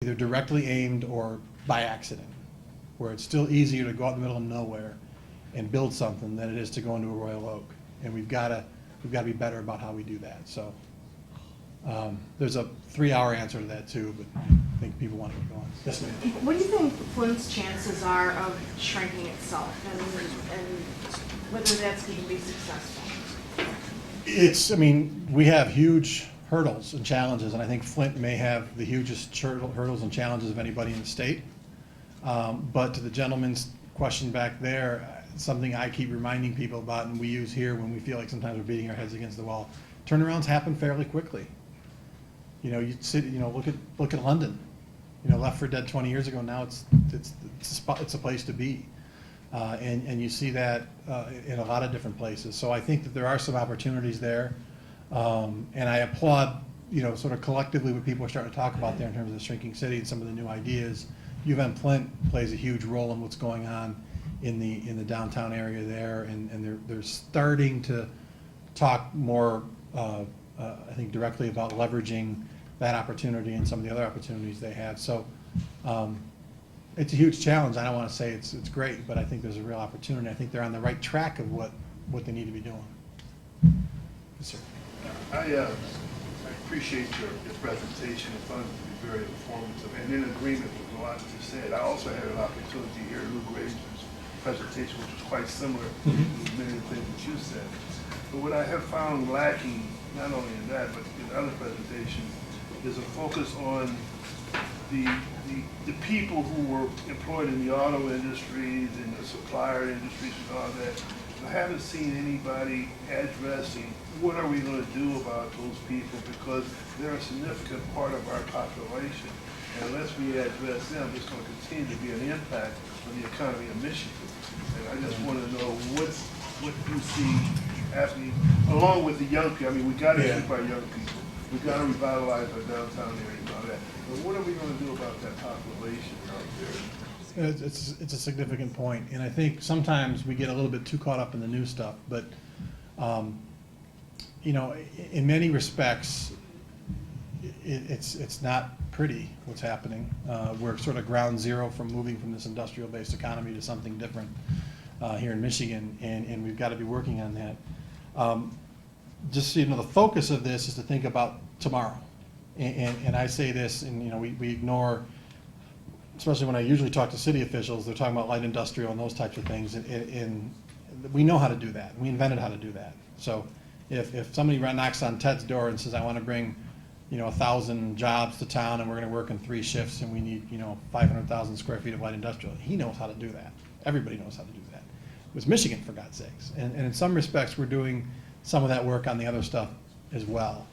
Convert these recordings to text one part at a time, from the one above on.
either directly aimed or by accident, where it's still easier to go out in the middle of nowhere and build something than it is to go into a Royal Oak. And we've got to be better about how we do that. So there's a 3-hour answer to that too, but I think people want to get going. Yes, ma'am. What do you think Flint's chances are of shrinking itself, and whether that's going to be successful? I mean, we have huge hurdles and challenges, and I think Flint may have the hugest hurdles and challenges of anybody in the state. But to the gentleman's question back there, something I keep reminding people about, and we use here when we feel like sometimes we're beating our heads against the wall, turnarounds happen fairly quickly. You know, look at London. You know, left for dead 20 years ago. Now it's a place to be, and you see that in a lot of different places. So I think that there are some opportunities there, and I applaud, you know, sort of collectively what people are starting to talk about there in terms of the shrinking city and some of the new ideas. U of M Flint plays a huge role in what's going on in the downtown area there, and they're starting to talk more, I think, directly about leveraging that opportunity and some of the other opportunities they have. So it's a huge challenge. I don't want to say it's great, but I think there's a real opportunity. I think they're on the right track of what they need to be doing. Yes, sir. I appreciate your presentation. It's found to be very informative and in agreement with a lot you said. I also had an opportunity to hear Lou Granger's presentation, which was quite similar to many of the things that you said. But what I have found lacking, not only in that, but in other presentations, is a focus on the people who were employed in the auto industries and the supplier industries and all that. I haven't seen anybody addressing what are we going to do about those people, because they're a significant part of our population. And unless we address them, it's going to continue to be an impact on the economy of Michigan. And I just want to know what you see happening along with the young people. I mean, we got to keep our young people. We got to revitalize our downtown area and all that. But what are we going to do about that population out there? It's a significant point, and I think sometimes we get a little bit too caught up in the new stuff. But you know, in many respects, it's not pretty what's happening. We're sort of ground zero from moving from this industrial-based economy to something different here in Michigan, and we've got to be working on that. Just so you know, the focus of this is to think about tomorrow. And I say this, and you know, we ignore, especially when I usually talk to city officials, they're talking about light industrial and those types of things, and we know how to do that. We invented how to do that. So if somebody knocks on Ted's door and says, I want to bring, you know, 1,000 jobs to town, and we're going to work in 3 shifts, and we need, you know, 500,000 square feet of light industrial, he knows how to do that. Everybody knows how to do that. It was Michigan, for God's sakes. And in some respects, we're doing some of that work on the other stuff as well.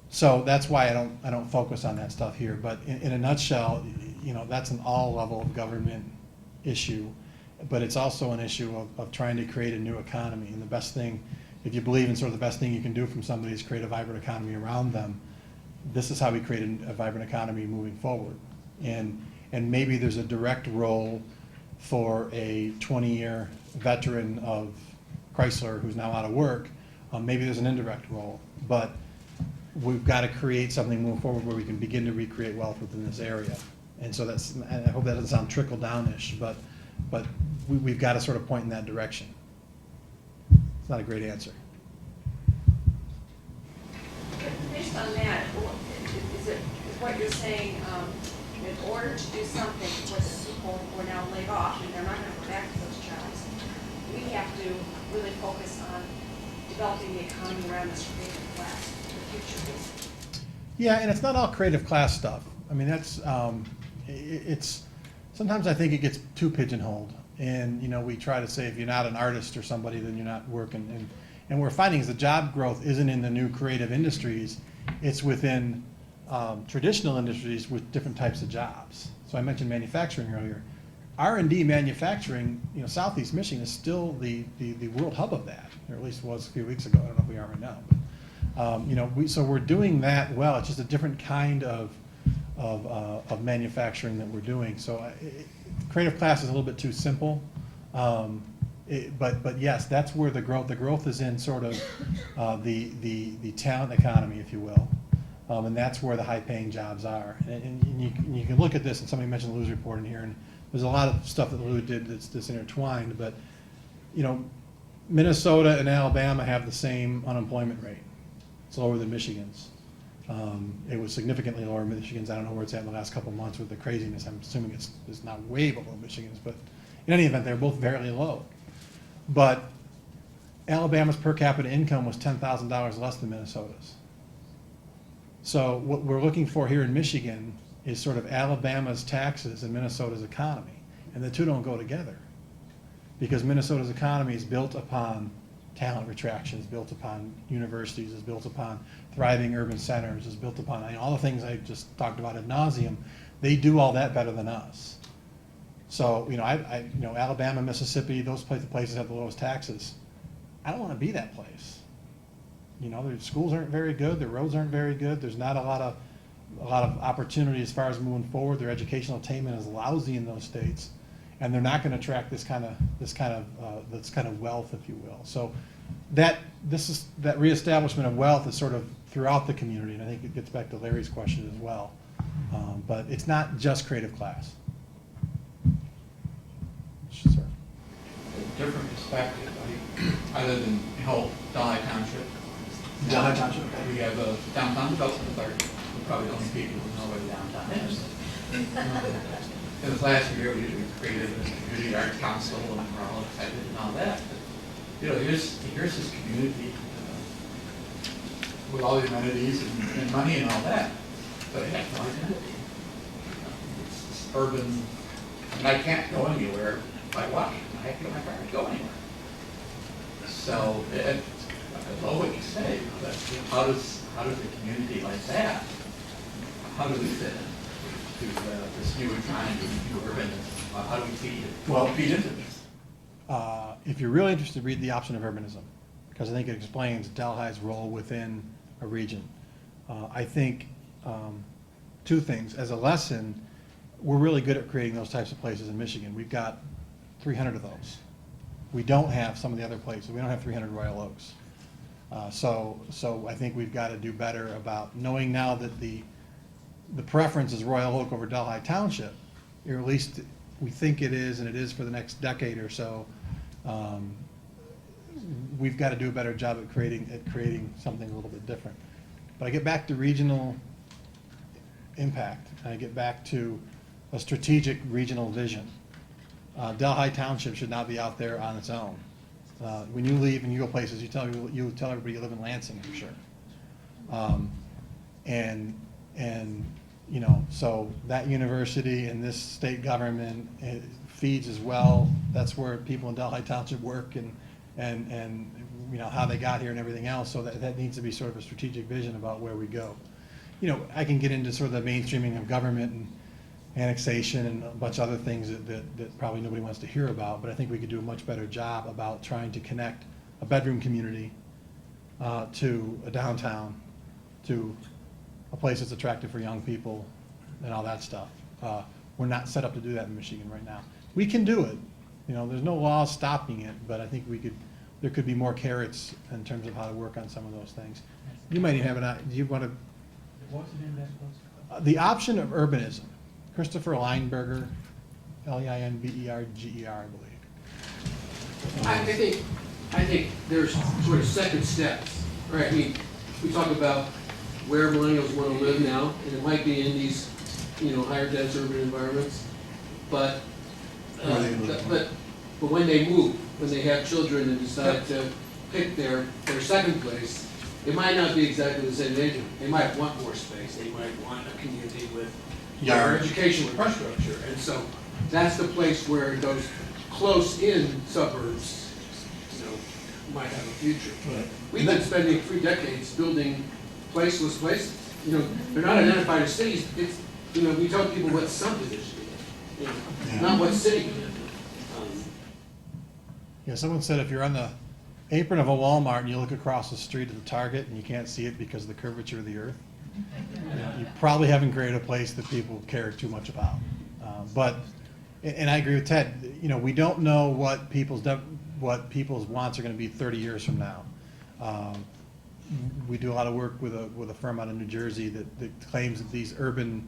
So that's why I don't focus on that stuff here. But in a nutshell, you know, that's an all level of government issue, but it's also an issue of trying to create a new economy. And the best thing, if you believe in sort of the best thing you can do from somebody is create a vibrant economy around them, this is how we create a vibrant economy moving forward. And maybe there's a direct role for a 20-year veteran of Chrysler who's now out of work. Maybe there's an indirect role, but we've got to create something moving forward where we can begin to recreate wealth within this area. And so that's, and I hope that doesn't sound trickle-down-ish, but we've got to sort of point in that direction. It's not a great answer. Based on that, is what you're saying, in order to do something where the people who are now laid off and they're not going to go back to those jobs, we have to really focus on developing the economy around this creative class for the future? Yeah, and it's not all creative class stuff. I mean, that's it's sometimes I think it gets too pigeonholed, and you know, we try to say if you're not an artist or somebody, then you're not working. And what we're finding is the job growth isn't in the new creative industries; it's within traditional industries with different types of jobs. So I mentioned manufacturing earlier. R&D manufacturing, you know, Southeast Michigan is still the world hub of that, or at least was a few weeks ago. I don't know if we are right now, but you know, so we're doing that well. It's just a different kind of manufacturing that we're doing. So creative class is a little bit too simple, but yes, that's where the growth is in sort of the talent economy, if you will. And that's where the high-paying jobs are. And you can look at this, and somebody mentioned Lou's report in here, and there's a lot of stuff that Lou did that's intertwined, but, you know, Minnesota and Alabama have the same unemployment rate. It's lower than Michigan's. It was significantly lower than Michigan's. I don't know where it's at in the last couple of months with the craziness. I'm assuming it's not way below Michigan's, but in any event, they're both very low. But Alabama's per capita income was $10,000 less than Minnesota's. So what we're looking for here in Michigan is sort of Alabama's taxes and Minnesota's economy. And the two don't go together. Because Minnesota's economy is built upon talent retraction, is built upon universities, is built upon thriving urban centers, is built upon, I mean, all the things I just talked about ad nauseum. They do all that better than us. So, you know, you know, Alabama, Mississippi, those places have the lowest taxes. I don't want to be that place. You know, their schools aren't very good, their roads aren't very good, there's not a lot of opportunity as far as moving forward. Their educational attainment is lousy in those states, and they're not going to attract this kind of wealth, if you will. So that reestablishment of wealth is sort of throughout the community, and I think it gets back to Larry's question as well. But it's not just creative class. Sir. A different perspective. I live in Delhi Township. Delhi Township. We have a downtown development authority. We're probably the only people who know where the downtown is. In this last year, we created a community arts council, and we're all excited and all that. But, you know, here's this community with all the amenities and money and all that, but it has no identity. It's this urban, and I can't go anywhere by walking. I have to get my car to go anywhere. So, I love what you say, but how does a community like that, how do we fit in to this new economy, new urbanism? How do we feed it? Well, feed into this? If you're really interested, read The Option of Urbanism, because I think it explains Delhi's role within a region. I think two things. As a lesson, we're really good at creating those types of places in Michigan. We've got 300 of those. We don't have some of the other places. We don't have 300 Royal Oaks. So I think we've got to do better about knowing now that the preference is Royal Oak over Delhi Township, or at least we think it is, and it is for the next decade or so. We've got to do a better job at creating something a little bit different. But I get back to regional impact, and I get back to a strategic regional vision. Delhi Township should not be out there on its own. When you leave and you go places, you tell everybody you live in Lansing, for sure. And you know, so that university and this state government, it feeds as well. That's where people in Delhi Township work, and you know how they got here and everything else. So that needs to be sort of a strategic vision about where we go. You know, I can get into sort of the mainstreaming of government and annexation and a bunch of other things that probably nobody wants to hear about, but I think we could do a much better job about trying to connect a bedroom community to a downtown, to a place that's attractive for young people and all that stuff. We're not set up to do that in Michigan right now. We can do it. You know, there's no law stopping it, but I think there could be more carrots in terms of how to work on some of those things. You might even have do you want to? What's the name of that post? The Option of Urbanism. Christopher Leinberger, Leinberger, I believe. I think there's sort of second steps, right? I mean, we talk about where millennials want to live now, and it might be in these, you know, higher dense urban environments, but when they move, when they have children and decide to pick their second place, it might not be exactly the same age. They might want more space. They might want a community with better educational infrastructure, and so that's the place where those close-in suburbs, you know, might have a future. Right. We've been spending 3 decades building placeless places. You know, they're not identified as cities. It's, you know, we tell people what subdivision is, you know, not what city. Yeah, someone said if you're on the apron of a Walmart and you look across the street at the Target and you can't see it because of the curvature of the earth, you probably haven't created a place that people care too much about. And I agree with Ted. You know, we don't know what people's wants are going to be 30 years from now. we do a lot of work with a firm out of New Jersey that claims that these urban